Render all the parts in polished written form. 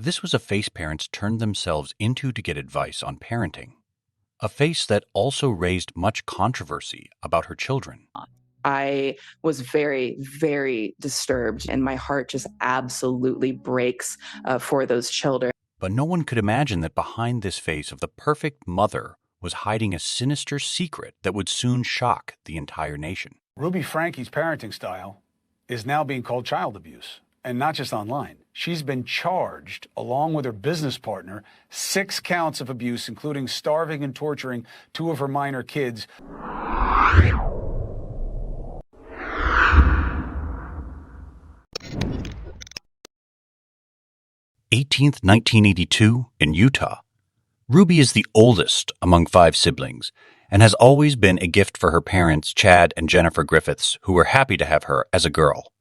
This was a face parents turned themselves into to get advice on parenting. A face that also raised much controversy about her children. I was very, very disturbed, and my heart just absolutely breaks for those children. But no one could imagine that behind this face of the perfect mother was hiding a sinister secret that would soon shock the entire nation. Ruby Franke's parenting style is now being called child abuse, and not just online. She's been charged, along with her business partner, 6 counts of abuse, including starving and torturing 2 of her minor kids. 18th, 1982, in Utah. Ruby is the oldest among 5 siblings and has always been a gift for her parents, Chad and Jennifer Griffiths, who were happy to have her as a girl.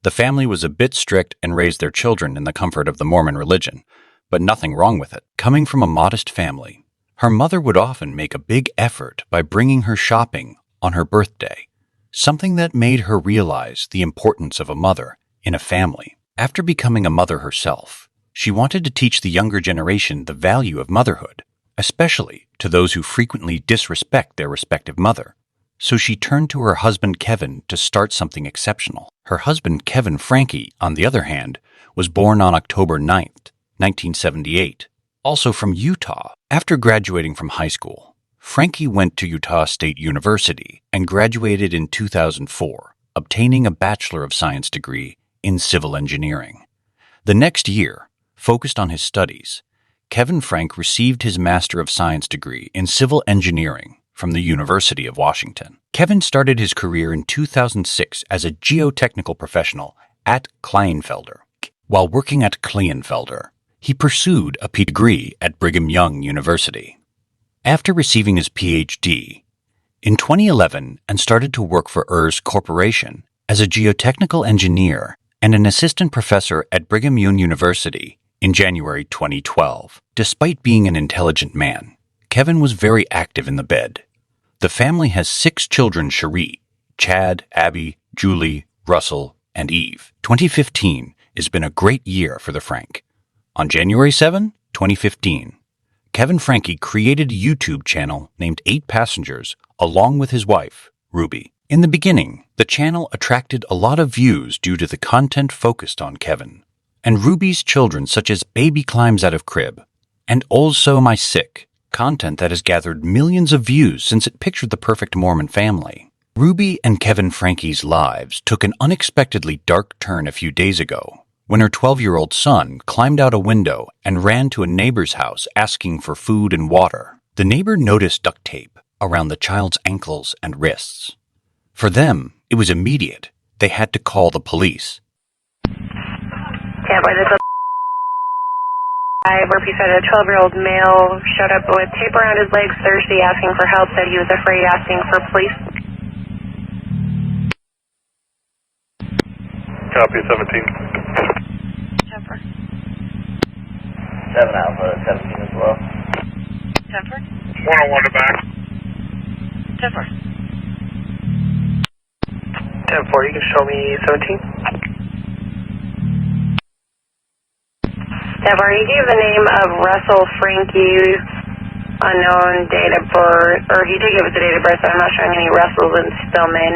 The family was a bit strict and raised their children in the comfort of the Mormon religion, but nothing wrong with it. Coming from a modest family, her mother would often make a big effort by bringing her shopping on her birthday, something that made her realize the importance of a mother in a family. After becoming a mother herself, she wanted to teach the younger generation the value of motherhood, especially to those who frequently disrespect their respective mother. So she turned to her husband Kevin to start something exceptional. Her husband Kevin Franke, on the other hand, was born on October 9th, 1978, also from Utah. After graduating from high school, Franke went to Utah State University and graduated in 2004, obtaining a Bachelor of Science degree in civil engineering. The next year, focused on his studies, Kevin Franke received his Master of Science degree in civil engineering from the University of Washington. Kevin started his career in 2006 as a geotechnical professional at Kleinfelder. While working at Kleinfelder, he pursued a degree at Brigham Young University. After receiving his PhD in 2011 and started to work for Urs Corporation as a geotechnical engineer and an assistant professor at Brigham Young University in January 2012. Despite being an intelligent man, Kevin was very active in the bed. The family has 6 children: Cherie, Chad, Abby, Julie, Russell, and Eve. 2015 has been a great year for the Franke. On January 7, 2015, Kevin Franke created a YouTube channel named 8 Passengers along with his wife, Ruby. In the beginning, the channel attracted a lot of views due to the content focused on Kevin and Ruby's children, such as Baby Climbs Out of Crib and Also My Sick, content that has gathered millions of views since it pictured the perfect Mormon family. Ruby and Kevin Franke's lives took an unexpectedly dark turn a few days ago when her 12-year-old son climbed out a window and ran to a neighbor's house asking for food and water. The neighbor noticed duct tape around the child's ankles and wrists. For them, it was immediate. They had to call the police. Tampa, this is Murphy said a 12-year-old male showed up with tape around his legs Thursday asking for help, said he was afraid, asking for police. Copy 17. Temper. 7 Alpha, 17 as well. Temper. 101 to back. Temper. 10-4, you can show me 17. Temper, he gave the name of Russell Franke, unknown date of birth, or he did give us the date of birth, but I'm not showing any Russells and Stillman.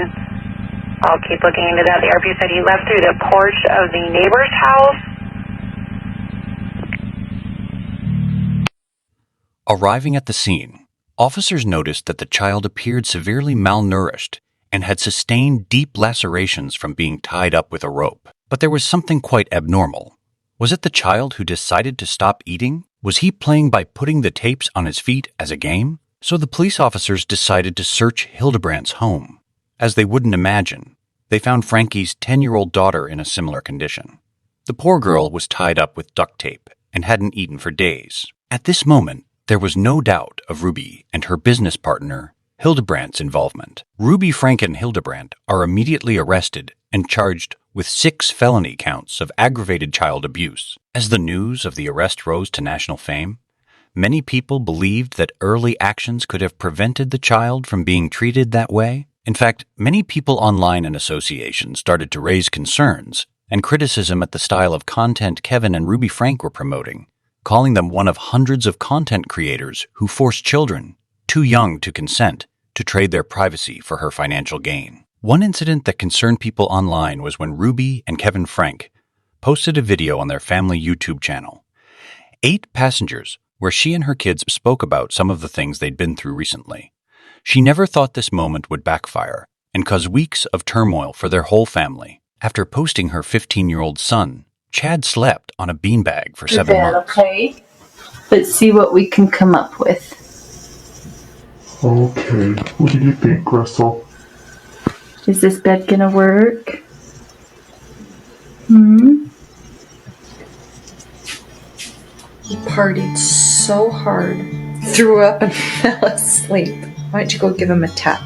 I'll keep looking into that. The RP said he left through the porch of the neighbor's house. Arriving at the scene, officers noticed that the child appeared severely malnourished and had sustained deep lacerations from being tied up with a rope. But there was something quite abnormal. Was it the child who decided to stop eating? Was he playing by putting the tapes on his feet as a game? So the police officers decided to search Hildebrandt's home. As they wouldn't imagine, they found Franke's 10-year-old daughter in a similar condition. The poor girl was tied up with duct tape and hadn't eaten for days. At this moment, there was no doubt of Ruby and her business partner, Hildebrandt's involvement. Ruby Franke and Hildebrandt are immediately arrested and charged with 6 felony counts of aggravated child abuse. As the news of the arrest rose to national fame, many people believed that early actions could have prevented the child from being treated that way. In fact, many people online and associations started to raise concerns and criticism at the style of content Kevin and Ruby Frank were promoting, calling them one of hundreds of content creators who force children, too young to consent, to trade their privacy for her financial gain. One incident that concerned people online was when Ruby and Kevin Frank posted a video on their family YouTube channel, 8 Passengers, where she and her kids spoke about some of the things they'd been through recently. She never thought this moment would backfire and cause weeks of turmoil for their whole family. After posting her 15-year-old son, Chad slept on a beanbag for 7 months. Okay, let's see what we can come up with. Okay, what do you think, Russell? Is this bed gonna work? He partied so hard, threw up and fell asleep. Why don't you go give him a tap?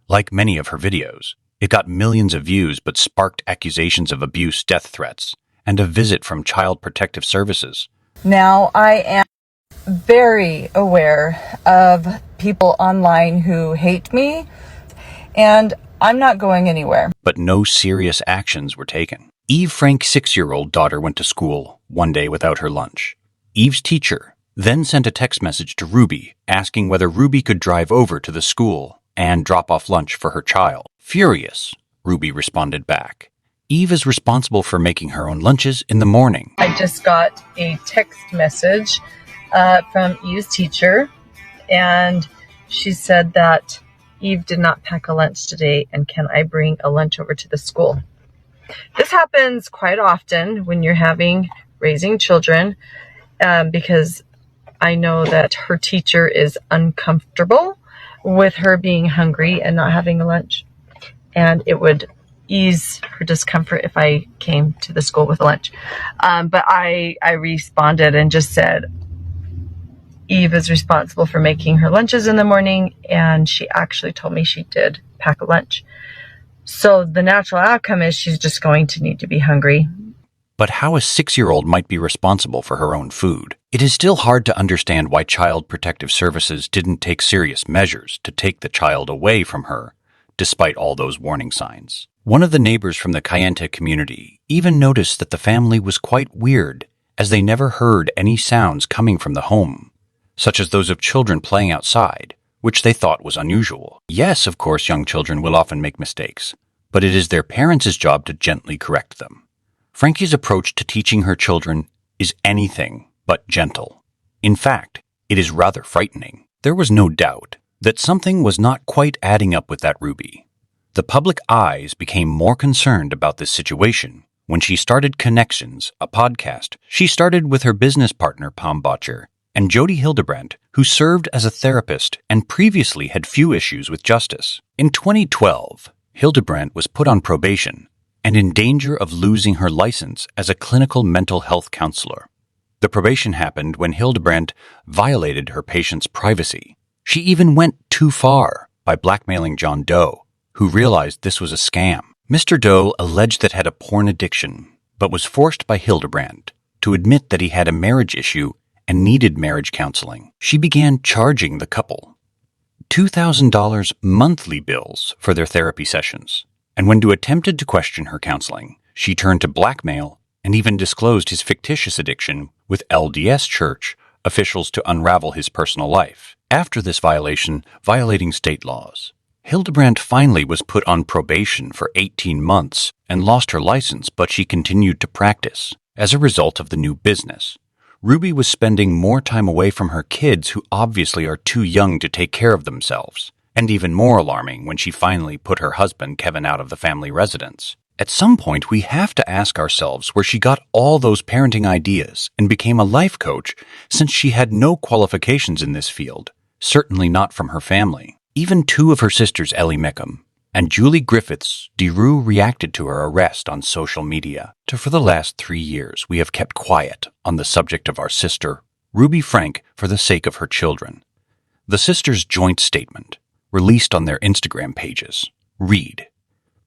Like many of her videos, it got millions of views but sparked accusations of abuse, death threats, and a visit from Child Protective Services. Now I am very aware of people online who hate me, and I'm not going anywhere. But no serious actions were taken. Eve Frank's 6-year-old daughter went to school one day without her lunch. Eve's teacher then sent a text message to Ruby asking whether Ruby could drive over to the school and drop off lunch for her child. Furious, Ruby responded back. Eve is responsible for making her own lunches in the morning. I just got a text message from Eve's teacher, and she said that Eve did not pack a lunch today, and can I bring a lunch over to the school? This happens quite often when you're raising children, because I know that her teacher is uncomfortable with her being hungry and not having a lunch, and it would ease her discomfort if I came to the school with a lunch. But I responded and just said, Eve is responsible for making her lunches in the morning, and she actually told me she did pack a lunch. So the natural outcome is she's just going to need to be hungry. But how a 6-year-old might be responsible for her own food? It is still hard to understand why Child Protective Services didn't take serious measures to take the child away from her, despite all those warning signs. One of the neighbors from the Kayenta community even noticed that the family was quite weird, as they never heard any sounds coming from the home, such as those of children playing outside, which they thought was unusual. Yes, of course, young children will often make mistakes, but it is their parents' job to gently correct them. Frankie's approach to teaching her children is anything but gentle. In fact, it is rather frightening. There was no doubt that something was not quite adding up with that Ruby. The public eyes became more concerned about this situation when she started Connections, a podcast she started with her business partner, Pam Botcher, and Jody Hildebrandt, who served as a therapist and previously had few issues with justice. In 2012, Hildebrandt was put on probation and in danger of losing her license as a clinical mental health counselor. The probation happened when Hildebrandt violated her patient's privacy. She even went too far by blackmailing John Doe, who realized this was a scam. Mr. Doe alleged that had a porn addiction, but was forced by Hildebrandt to admit that he had a marriage issue and needed marriage counseling. She began charging the couple $2,000 monthly bills for their therapy sessions, and when Doe attempted to question her counseling, she turned to blackmail and even disclosed his fictitious addiction with LDS Church officials to unravel his personal life. After this violation, violating state laws, Hildebrandt finally was put on probation for 18 months and lost her license, but she continued to practice. As a result of the new business, Ruby was spending more time away from her kids, who obviously are too young to take care of themselves, and even more alarming when she finally put her husband Kevin out of the family residence. At some point, we have to ask ourselves where she got all those parenting ideas and became a life coach, since she had no qualifications in this field, certainly not from her family. Even 2 of her sisters, Ellie Meckham and Julie Griffiths DeRue, reacted to her arrest on social media. For the last 3 years, we have kept quiet on the subject of our sister, Ruby Frank, for the sake of her children. The sisters' joint statement, released on their Instagram pages, read,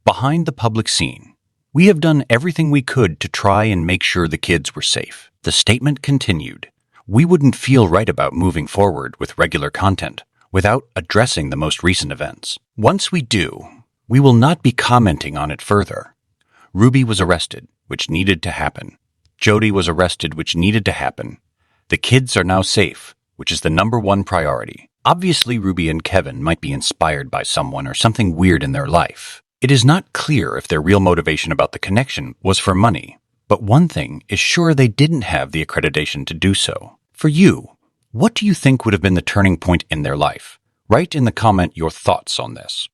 "Behind the public scene, we have done everything we could to try and make sure the kids were safe." The statement continued, "We wouldn't feel right about moving forward with regular content without addressing the most recent events. Once we do, We will not be commenting on it further. Ruby was arrested, which needed to happen. Jody was arrested, which needed to happen. The kids are now safe, which is the #1 priority. Obviously, Ruby and Kevin might be inspired by someone or something weird in their life. It is not clear if their real motivation about the connection was for money, but one thing is sure, they didn't have the accreditation to do so. For you, what do you think would have been the turning point in their life? Write in the comment your thoughts on this.